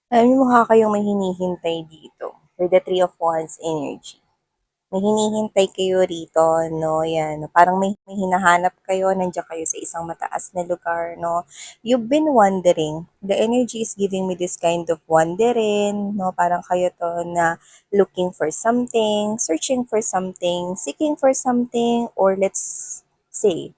Alam niyo mukha kayong may hinihintay dito for the Three of Wands energy. May hinihintay kayo rito, no? Yan, parang may hinahanap kayo, nandiyan kayo sa isang mataas na lugar, no? You've been wondering. The energy is giving me this kind of wondering, no? Parang kayo to na looking for something, searching for something, seeking for something, or let's say,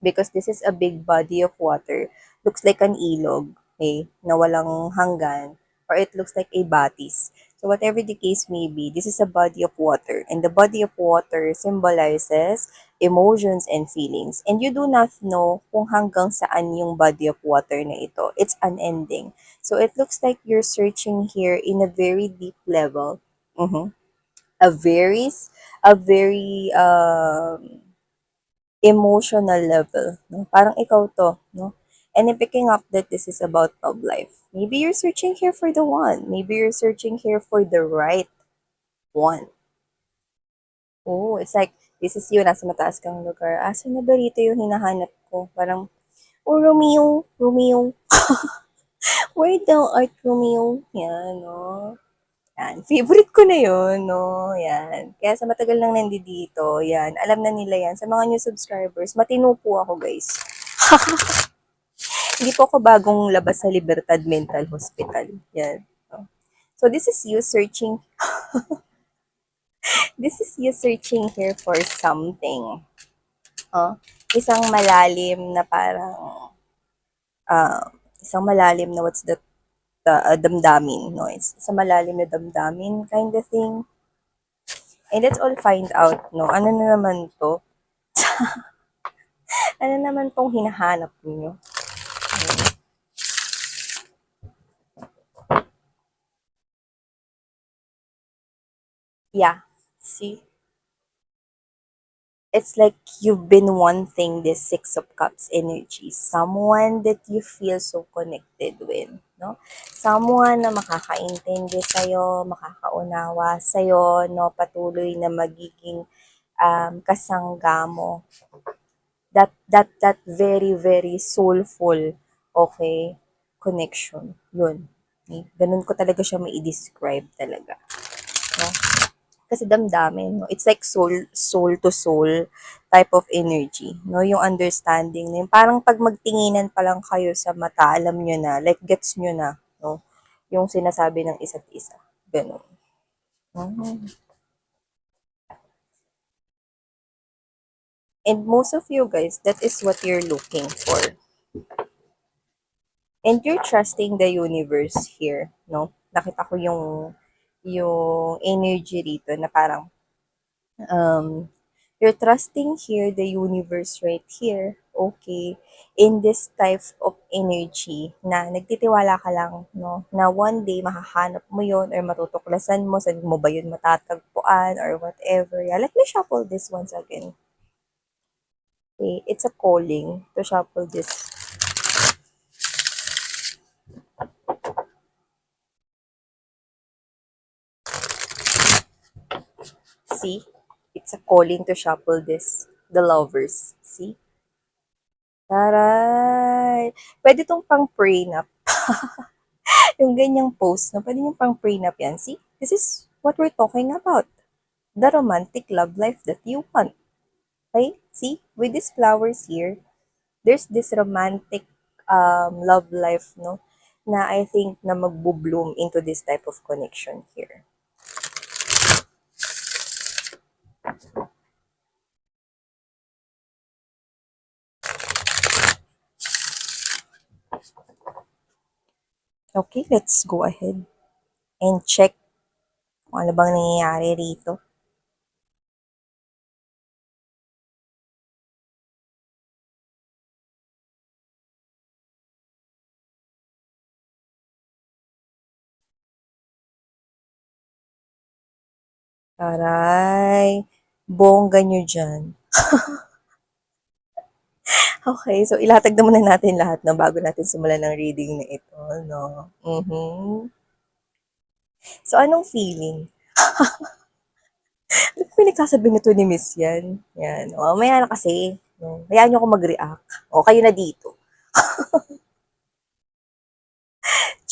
because this is a big body of water. Looks like an ilog, okay, na walang hanggan, or it looks like a batis. So whatever the case may be, this is a body of water, and the body of water symbolizes emotions and feelings. And you do not know kung hanggang saan yung body of water na ito. It's unending. So it looks like you're searching here in a very deep level. Mhm. A very, a very emotional level, no? Parang ikaw to, no? And I'm picking up that this is about love life. Maybe you're searching here for the one. Maybe you're searching here for the right one. Oh, it's like, this is you, nasa mataas kang lugar. Asa na ba rito yung hinahanap ko? Parang, oh, Romeo, Romeo, where thou art, Romeo? Yan, no? Yan, favorite ko na yun, no? Yan. Kaya sa matagal nang nandito, yan, alam na nila yan. Sa mga new subscribers, matino po ako, guys. Hindi po ako bagong labas sa Libertad Mental Hospital. Yan. So this is you searching here for something. Oh, isang malalim na parang uh, isang malalim na what's the damdamin, no? Isang malalim na damdamin kind of thing. And let's all find out, no? Ano na naman to? Ano naman tong hinahanap niyo? Yeah. See? It's like you've been wanting this Six of Cups energy. Someone that you feel so connected with, no? Someone na makakaintindi sa'yo, makakaunawa sa'yo, no? Patuloy na magiging kasangga mo. That very, very soulful, okay, connection. Yun. Okay? Ganun ko talaga siya mai-describe talaga. No? Kasi damdamin, no? It's like soul to soul type of energy, no? Yung understanding, yung parang pag magtinginan pa lang kayo sa mata, alam nyo na, like gets nyo na, no? Yung sinasabi ng isa't isa. Ganun. Mhm. And most of you guys, that is what you're looking for. And you're trusting the universe here, no? Nakita ko yung energy rito na parang um, you're trusting here the universe right here, okay, in this type of energy na nagtitiwala ka lang, no, na one day mahahanap mo yon or matutuklasan mo, saan mo ba yun matatagpuan or whatever. Yeah, let me shuffle this once again. Okay, it's a calling to shuffle this. See? It's a calling to shuffle this. The lovers. See? Taray! Pwede tong pang prenup. Yung ganyang post, no? Pwede yung pang prenup yan. See? This is what we're talking about. The romantic love life that you want. Okay? See? With these flowers here, there's this romantic love life, no? Na I think na magbo-bloom into this type of connection here. Okay, let's go ahead and check kung ano bang nangyayari rito. Taray, bongga nyo dyan. Okay, so ilatag na muna natin lahat na bago natin simulan ng reading na ito, no? Mhm. So, anong feeling? Ba't pinagsasabi nito ni Miss yan? Yan. O, maya na kasi. No? Hayaan nyo ako mag-react. O, kayo na dito.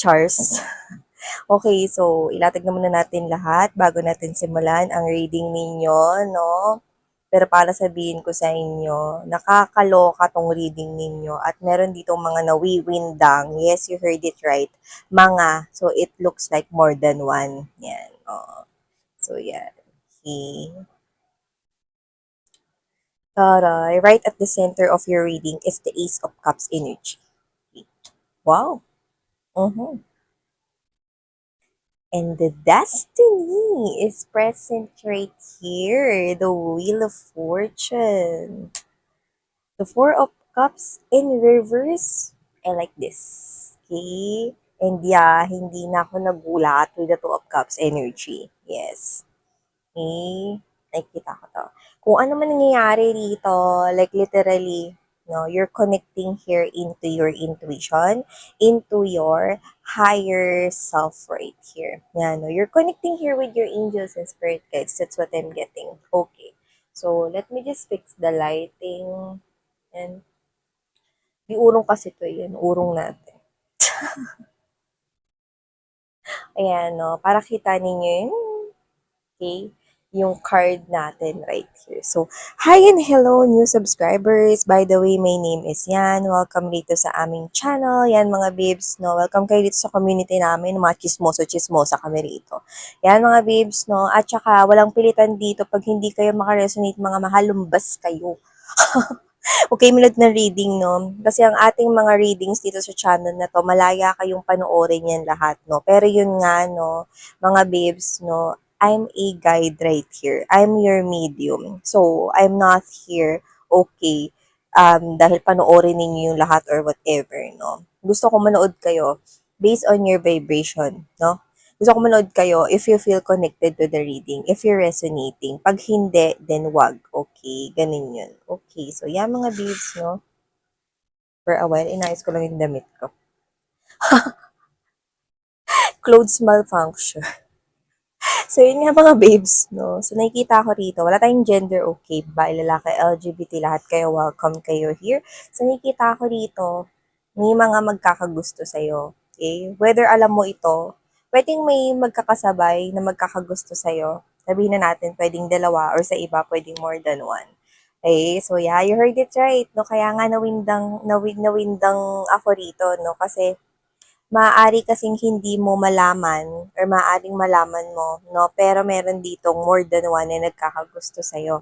Chars. Okay, so ilatag na muna natin lahat bago natin simulan ang reading ninyo, no? Pero para sabihin ko sa inyo, nakakaloka tong reading ninyo at meron ditong mga nawiwindang. Yes, you heard it right. Mga. So, it looks like more than one. Yan. Oh. So, yan. Okay. Taray. Right at the center of your reading is the Ace of Cups energy. Wow. Uh-huh. And the destiny is present right here. The Wheel of Fortune. The Four of Cups in reverse. I like this. Okay? And yeah, hindi na ako nagulat with the Two of Cups energy. Yes. Okay? Nakikita ko to. Kung ano man nangyayari dito, like literally, no, you're connecting here into your intuition, into your higher self right here. Yan, no, you're connecting here with your angels and spirit guides. That's what I'm getting. Okay. So, let me just fix the lighting. And, di urong kasi to yun. Urong natin. Ayan, no, para kita ninyo yun. Okay? Yung card natin right here. So, hi and hello new subscribers. By the way, my name is Yan. Welcome dito sa aming channel. Yan mga babes, no? Welcome kayo dito sa community namin. Mga chismoso-chismosa kami rito. Yan mga babes, no? At saka, walang pilitan dito pag hindi kayo makaresonate mga mahal, lumbas kayo. Okay, minute na reading, no? Kasi ang ating mga readings dito sa channel na to, malaya kayong panoorin yan lahat, no? Pero yun nga, no, mga babes, no, I'm a guide right here. I'm your medium. So, I'm not here, okay, dahil panoorin ninyo yung lahat or whatever, no? Gusto ko manood kayo based on your vibration, no? Gusto ko manood kayo if you feel connected to the reading, if you're resonating. Pag hindi, then wag. Okay, ganun yun. Okay, so yan mga babes, no? For a while, inayos ko lang yung damit ko. Clothes malfunction. So, yun nga mga babes, no? So, nakikita ko rito, wala tayong gender, okay, babae, lalaki, LGBT, lahat kayo, welcome kayo here. So, nakikita ko rito, may mga magkakagusto sa'yo, okay? Whether alam mo ito, pwedeng may magkakasabay na magkakagusto sa'yo. Sabihin na natin, pwedeng dalawa, or sa iba, pwedeng more than one. Okay, so yeah, you heard it right, no? Kaya nga nawindang ako rito, no? Kasi, maaari kasing hindi mo malaman or maaaring malaman mo, no? Pero meron ditong more than one na nagkakagusto sa'yo.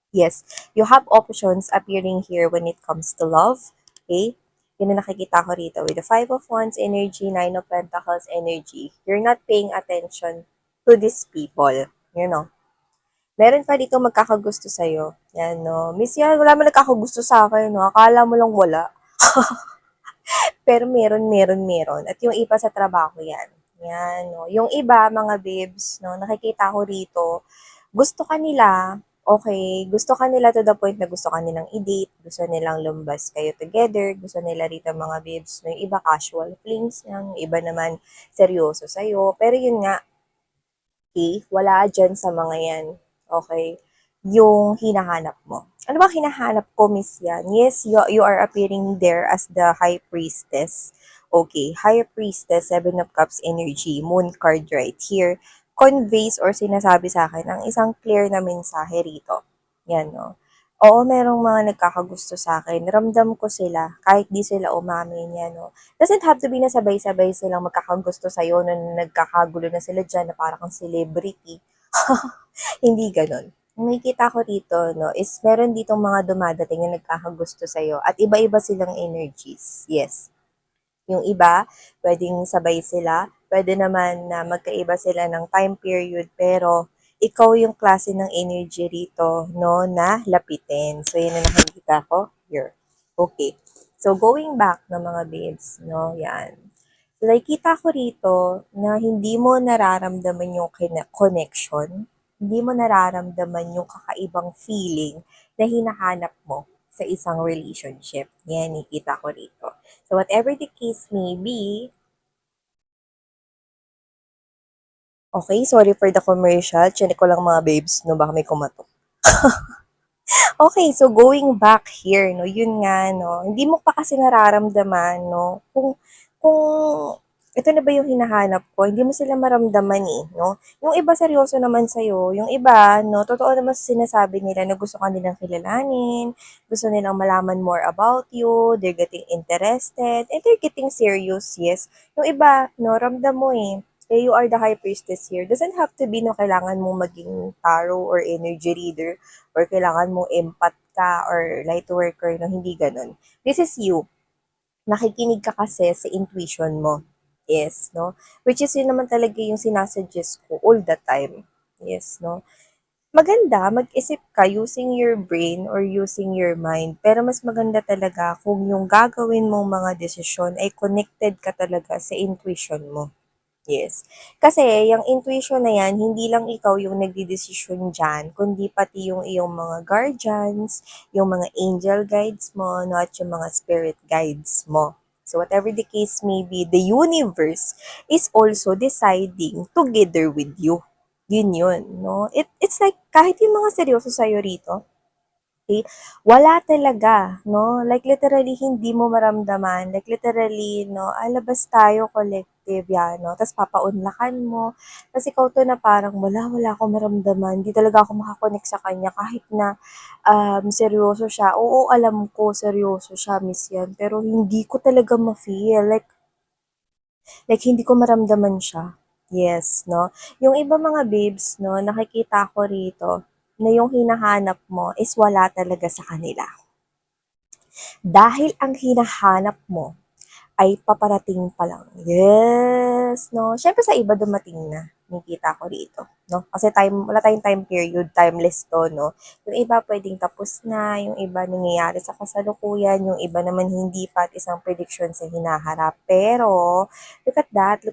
Yes, you have options appearing here when it comes to love. Okay? Yun na nakikita ko rito with the Five of Wands energy, Nine of Pentacles energy. You're not paying attention to these people. You know? Meron pa dito magkakagusto sa'yo. Yan, no? Miss yan, wala man nagkakagusto sa akin, no? Akala mo lang wala. Pero meron. At yung iba sa trabaho yan. Yan, no. Yung iba, mga babes, no, nakikita ko rito, gusto kanila, okay, gusto kanila to the point na gusto kanilang i-date, gusto nilang lumbas kayo together, gusto nila rito mga babes, no, yung iba casual flings, yung iba naman seryoso sa'yo. Pero yun nga, okay, wala dyan sa mga yan. Okay? Yung hinahanap mo. Ano ba hinahanap ko, Miss Yan? Yes, you are appearing there as the High Priestess. Okay, High Priestess, Seven of Cups energy, Moon card right here, conveys or sinasabi sa akin ang isang clear na mensahe rito. Yan, no? Oo, merong mga nagkakagusto sa akin. Ramdam ko sila, kahit di sila umamin yan, no? Doesn't have to be na sabay-sabay silang magkakagusto sa'yo na nagkakagulo na sila dyan na parang kang celebrity. Hindi ganon. Ang nakikita ko dito, no, is meron ditong mga dumadating na nagkakagusto sa'yo at iba-iba silang energies. Yes. Yung iba, pwedeng sabay sila. Pwede naman na magkaiba sila ng time period pero ikaw yung klase ng energy rito, no, na lapitin. So, yun na nakikita ko here. Okay. So, going back na mga babes, no, yan. So, nakikita ko rito na hindi mo nararamdaman yung connection, hindi mo nararamdaman yung kakaibang feeling na hinahanap mo sa isang relationship. Yan, nakikita ko rito. So, whatever the case may be, okay, sorry for the commercial. Chinik ko lang mga babes, no, baka may kumatok. Okay, so going back here, no, yun nga, no, hindi mo pa kasi nararamdaman, no, kung ito na ba yung hinahanap ko? Hindi mo sila maramdaman eh, no? Yung iba seryoso naman sa'yo, yung iba, no, totoo naman sa sinasabi nila na gusto ka nilang kilalanin, gusto nilang malaman more about you, they're getting interested, and they're getting serious, yes. Yung iba, no, ramdam mo eh, you are the high priestess here. Doesn't have to be, no, kailangan mong maging tarot or energy reader, or kailangan mong empath ka, or light worker, no, hindi ganun. This is you. Nakikinig ka kasi sa intuition mo. Yes, no? Which is yun naman talaga yung sinasuggest ko all the time. Yes, no? Maganda, mag-isip ka using your brain or using your mind. Pero mas maganda talaga kung yung gagawin mong mga desisyon ay connected ka talaga sa intuition mo. Yes. Kasi yung intuition na yan, hindi lang ikaw yung nagdidesisyon dyan, kundi pati yung iyong mga guardians, yung mga angel guides mo, no, at yung mga spirit guides mo. So whatever the case may be, the universe is also deciding together with you. Yun, no? It's like, kahit yung mga seryoso sa'yo rito, okay, wala talaga, no? Like, literally, hindi mo maramdaman. Like, literally, no? Labas tayo, collective, yan, no? Tapos, papaunlakan mo. Tapos, ikaw to na parang, wala akong maramdaman. Hindi talaga ako makakonect sa kanya. Kahit na, seryoso siya. Oo, alam ko, seryoso siya, miss yan. Pero, hindi ko talaga ma-feel. Like, hindi ko maramdaman siya. Yes, no? Yung iba mga babes, no, nakikita ko rito, na yung hinahanap mo is wala talaga sa kanila. Dahil ang hinahanap mo ay paparating pa lang. Yes, no? Siyempre sa iba dumating na. Nakikita ko dito, no? Kasi wala tayong time period, timeless to, no? Yung iba pwedeng tapos na, yung iba nangyayari sa kasalukuyan, yung iba naman hindi pa at isang prediction sa hinaharap. Pero, look at that.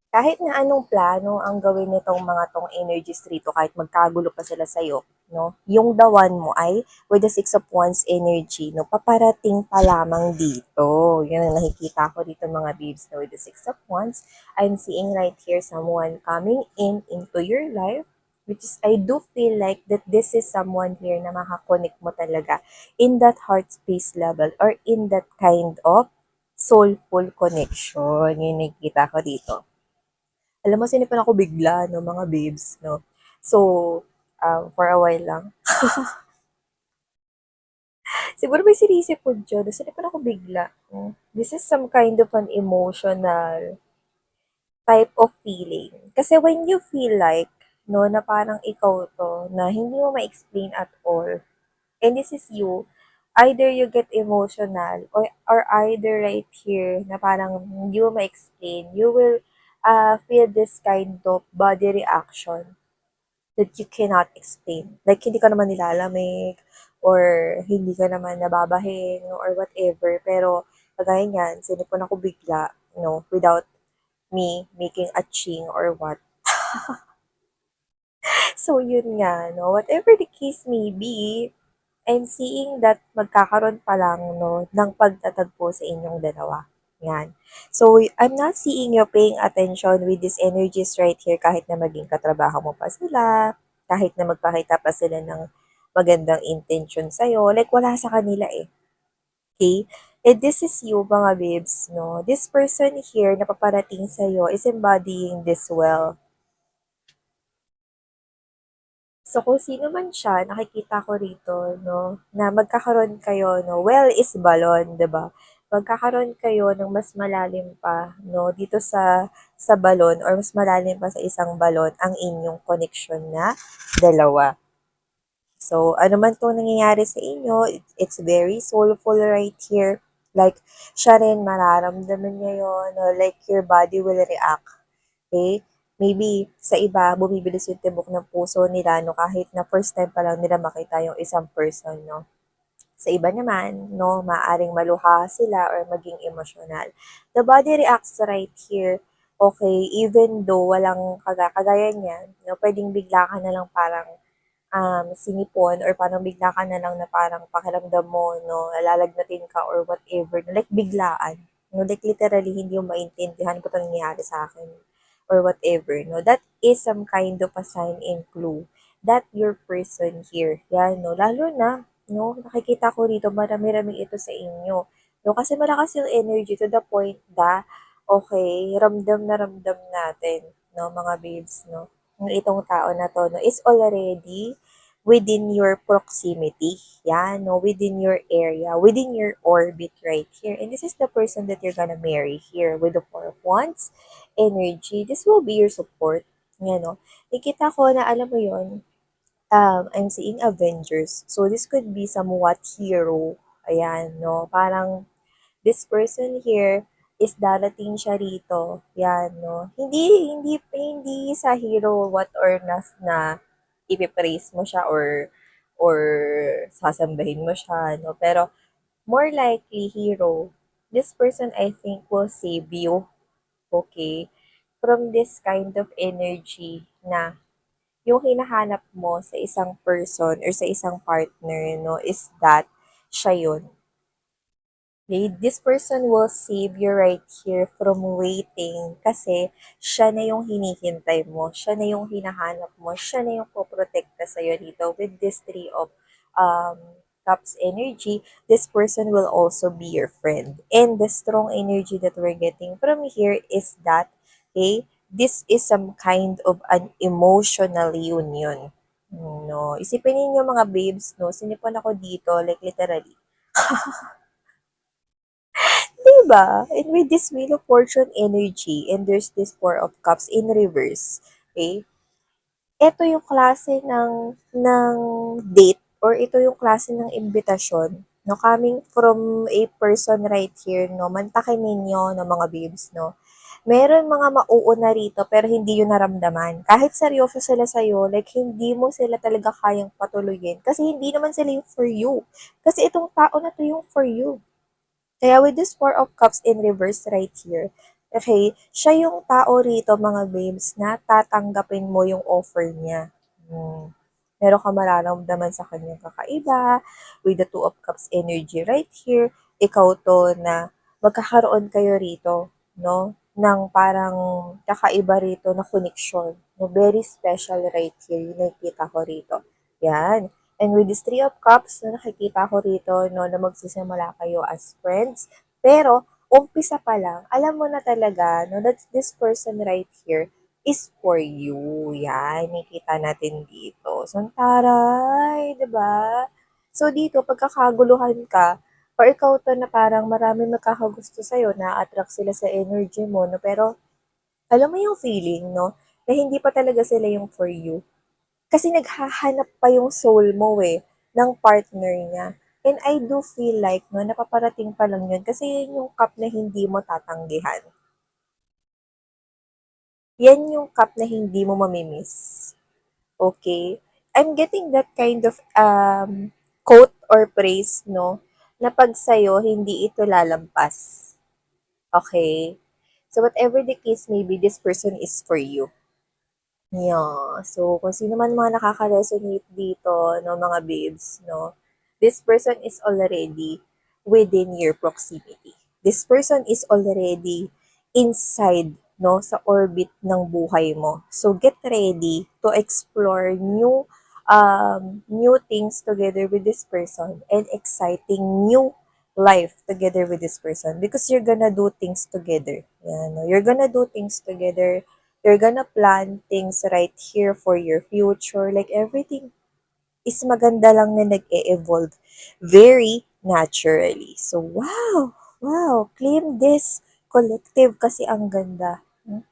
Kahit na anong plano ang gawin nitong mga tong energies rito, kahit magkagulo pa sila sa'yo, no? Yung the one mo ay with the Six of Wands energy, no? Paparating pa lamang dito. Yan ang nakikita ko dito mga babes, no? With the Six of Wands, I'm seeing right here someone coming into your life, which is, I do feel like that this is someone here na makakonect mo talaga in that heart space level or in that kind of soulful connection. Yung nakikita ko dito. Alam mo, sinipan ako bigla, no, mga babes, no. So, for a while lang. Siguro may sinisipod dyan. Sinipan ako bigla. No? This is some kind of an emotional type of feeling. Kasi when you feel like, no, na parang ikaw to, na hindi mo ma-explain at all, and this is you, either you get emotional or either right here na parang hindi mo ma-explain, you will feel this kind of body reaction that you cannot explain. Like, hindi ka naman nilalamig, or hindi ka naman nababahin, or whatever. Pero, kagaya niyan, sinipon ako bigla, without me making a ching or what. So, yun nga, no, whatever the case may be, I'm seeing that magkakaroon pa lang, no, ng pagtatagpo sa inyong dalawa. Yan. So, I'm not seeing you paying attention with these energies right here kahit na maging katrabaho mo pa sila, kahit na magpakita pa sila ng magandang intention sa'yo. Like, wala sa kanila eh. Okay? And this is you, mga babes, no? This person here na paparating sa'yo is embodying this well. So, kung sino man siya, nakikita ko rito, no, na magkakaroon kayo, no, well is balon, 'di ba? Magkakaroon kayo ng mas malalim pa, no, dito sa balon or mas malalim pa sa isang balon ang inyong connection na dalawa. So, ano man 'tong nangyayari sa inyo, it's very soulful right here. Like, siya rin mararamdaman niya yun, no? Like, your body will react. Okay? Maybe sa iba, bumibilis yung tibok ng puso nila, no, kahit na first time pa lang nila makita yung isang person, no. Sa iba naman, no, maaring maluha sila or maging emotional. The body reacts right here, okay, even though walang kagaya niyan, no, pwedeng bigla ka na lang parang sinipon or parang bigla ka na lang na parang pakiramdam mo, no, lalagnatin ka or whatever, no, like biglaan. No, like literally, hindi mo maintindihan kung nangyayari sa akin or whatever, no. That is some kind of a sign and clue that your person here, yan, no, lalo na, no, nakikita ko rito, marami-rami ito sa inyo. No? Kasi malakas yung energy to the point na, okay, ramdam na ramdam natin, no, mga babes, no, ng itong tao na to, no, is already within your proximity. Yan, no, within your area, within your orbit right here. And this is the person that you're gonna marry here with the Four of Wands energy. This will be your support. Yan, no. Nakita ko na, alam mo yon, I'm seeing Avengers. So, this could be somewhat hero. Ayan, no? Parang, this person here is darating siya rito. Yan, no? Hindi sa hero what or nas na ipipraise mo siya or sasambahin mo siya, no? Pero, more likely, hero, this person I think will save you, okay, from this kind of energy na yung hinahanap mo sa isang person or sa isang partner, no, is that siya yun. Okay? This person will save you right here from waiting kasi siya na yung hinihintay mo, siya na yung hinahanap mo, siya na yung poprotekta sa'yo dito with this three of um, cups energy. This person will also be your friend. And the strong energy that we're getting from here is that, okay, this is some kind of an emotional union. No, isipin niyo mga babes, no, sinipon ako dito, like literally. Diba? And with this Wheel of Fortune energy, and there's this Four of Cups in reverse, okay? Ito yung klase ng date or ito yung klase ng imbitasyon, no, coming from a person right here, no, mantakin ninyo, no, mga babes, no. Meron mga mauuna rito pero hindi yun naramdaman. Kahit seryoso sila sa'yo, like hindi mo sila talaga kayang patuloyin kasi hindi naman sila yung for you. Kasi itong tao na to yung for you. Kaya with this Four of Cups in reverse right here, okay, siya yung tao rito mga babes na tatanggapin mo yung offer niya. Meron ka mararamdaman sa kanyang kakaiba, with the Two of Cups energy right here, ikaw to na magkakaroon kayo rito, no? Ng parang kakaiba rito na connection. No? Very special right here, yung nakikita ko rito. Yan. And with this Three of Cups, na nakikita ko rito, no, na magsisimula kayo as friends. Pero, umpisa pa lang, alam mo na talaga, no, that this person right here is for you. Yan, nakikita natin dito. So, ang taray, 'di ba? So, dito, pagkakaguluhan ka, or ikaw to na parang marami magkakagusto sa'yo, na-attract sila sa energy mo, no? Pero, alam mo yung feeling, no? Na hindi pa talaga sila yung for you. Kasi naghahanap pa yung soul mo ng partner niya. And I do feel like, no, napaparating pa lang yun. Kasi yun yung cup na hindi mo tatanggihan. Yan yung cup na hindi mo mamimiss. Okay? I'm getting that kind of quote or praise, no, na pag sa'yo, hindi ito lalampas. Okay? So whatever the case may be, this person is for you. Yeah. So, kung sino man mga nakaka-resonate dito, no, mga babes, no, this person is already within your proximity. This person is already inside, no, sa orbit ng buhay mo. So, get ready to explore new things together with this person and exciting new life together with this person because you're gonna do things together. Yeah, no? You're gonna do things together. You're gonna plan things right here for your future. Like everything is maganda lang na nag-e-evolve very naturally. So, wow! Wow! Claim this collective kasi ang ganda.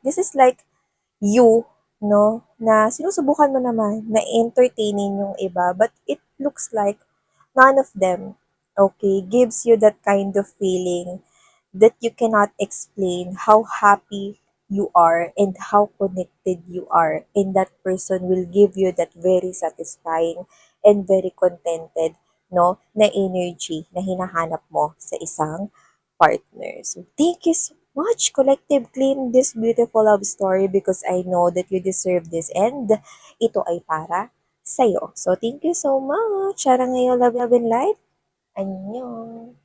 This is like you, no, na sinusubukan mo naman na entertainin yung iba, but it looks like none of them, okay, gives you that kind of feeling that you cannot explain how happy you are and how connected you are. And that person will give you that very satisfying and very contented, no, na energy na hinahanap mo sa isang partner. So, thank you so much, Collective. Claim this beautiful love story because I know that you deserve this and ito ay para sa'yo. So, thank you so much. Sana ngayon, love and light. Annyeong.